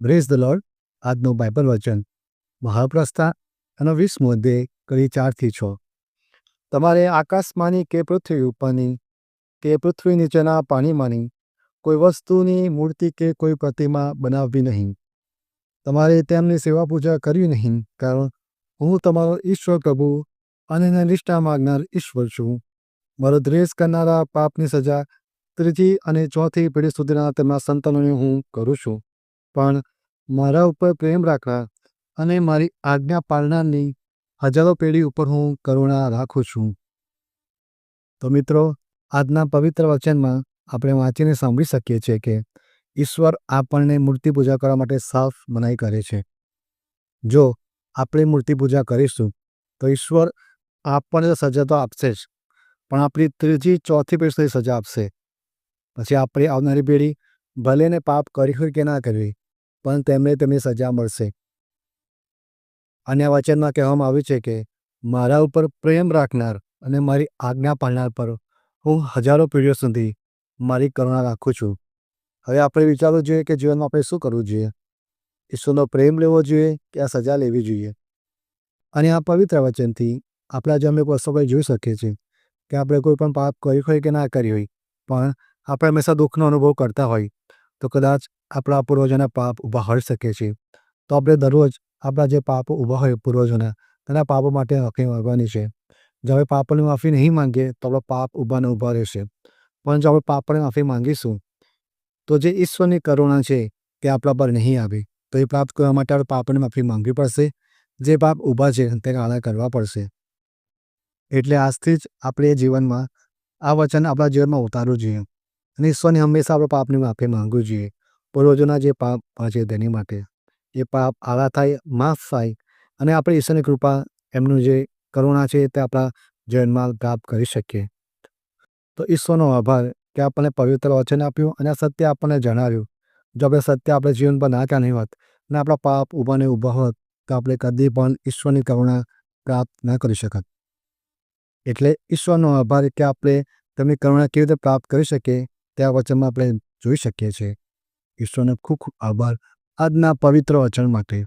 Praise the lord. આજનું Bible વચન મહાપ્રસ્થા અને 20મો અધ્યાય કડી 4-6. તમારે આકાશમાંની કે પૃથ્વી ઉપરની કે પૃથ્વી નીચેના પાણીમાંની કોઈ વસ્તુની મૂર્તિ કે કોઈ પ્રતિમા બનાવવી નહીં. તમારે તેમની સેવા પૂજા કરવી નહીં, કારણ હું તમારો ઈશ્વર પ્રભુ અને નિષ્ઠા માગનાર ઈશ્વર છું. મારો દ્વેષ કરનારા પાપની સજા 3જી અને 4થી પેઢી સુધીના તેમના સંતાનોને હું કરું છું, પણ મારા ઉપર પ્રેમ રાખનાર અને મારી આજ્ઞા પાળનારની હજારો પેઢી ઉપર હું કરુણા રાખું છું. તો મિત્રો, આજના પવિત્ર વચનમાં આપણે વાંચીને સાંભળી શકીએ છીએ કે ઈશ્વર આપણને મૂર્તિ પૂજા કરવા માટે સાફ મનાઈ કરે છે. જો આપણે મૂર્તિ પૂજા કરીશું તો ઈશ્વર આપણને સજા તો આપશે જ, પણ આપણી 3જી 4થી પેઢી સુધી સજા આપશે. પછી આપણે આવનારી પેઢી ભલેને પાપ કરી હોય કે ના કરવી, પણ તેમને તેમની સજા મળશે. અને આ વચનમાં કહેવામાં આવ્યું છે કે મારા ઉપર પ્રેમ રાખનાર અને મારી આજ્ઞા પાળનાર પર હું હજારો પેઢીઓ સુધી મારી કરુણા રાખું છું. હવે આપણે વિચારવું જોઈએ કે જીવનમાં આપણે શું કરવું જોઈએ. ઈશ્વરનો પ્રેમ લેવો જોઈએ કે આ સજા લેવી જોઈએ. અને આ પવિત્ર વચનથી આપણા જે અમુક વસ્તુ આપણે જોઈ શકીએ છીએ કે આપણે કોઈ પણ પાપ કર્યું હોય કે ના કરી હોય, પણ આપણે હંમેશા દુઃખનો અનુભવ કરતા હોય તો કદાચ આપણા પૂર્વજોના પાપ ઊભા હોઈ શકે છે. તો આપણે દરરોજ આપણા જે પાપો ઊભા હોય પૂર્વજોના, તેના પાપો માટે માફી માંગવાની છે. જો આપણે પાપોની માફી નહીં માંગીએ તો આપણા પાપ ઊભા ને ઊભા રહેશે. પણ જો આપણે પાપોની માફી માંગીશું તો જે ઈશ્વરની કરુણા છે તે આપણા પર નહીં આવે. તો એ પ્રાપ્ત કરવા માટે આપણે પાપોની માફી માંગવી પડશે. જે પાપ ઊભા છે તે કાળા કરવા પડશે. એટલે આજથી જ આપણે જીવનમાં આ વચન આપણા જીવનમાં ઉતારવું જોઈએ અને ઈશ્વરની હંમેશા આપણે પાપની માફી માંગવી જોઈએ. પૂર્વજોના જે પાપ છે તેની માટે એ પાપ આવા થાય, માફ થાય અને આપણે ઈશ્વરની કૃપા, એમનું જે કરુણા છે તે આપણા જીવનમાં પ્રાપ્ત કરી શકીએ. તો ઈશ્વરનો આભાર કે આપણને પવિત્ર વચન આપ્યું અને આ સત્ય આપણને જણાવ્યું. જો આપણે સત્ય આપણે જીવન પર ના જાણ્યું હોત અને આપણા પાપ ઊભા ને ઊભા હોત તો આપણે કદી પણ ઈશ્વરની કરુણા પ્રાપ્ત ન કરી શકત. એટલે ઈશ્વરનો આભાર કે આપણે તેમની કરુણા કેવી રીતે પ્રાપ્ત કરી શકીએ તે આ વચનમાં આપણે જોઈ શકીએ છીએ. ઈશ્વરનો ખૂબ ખૂબ આભાર આજના પવિત્ર વચન માટે.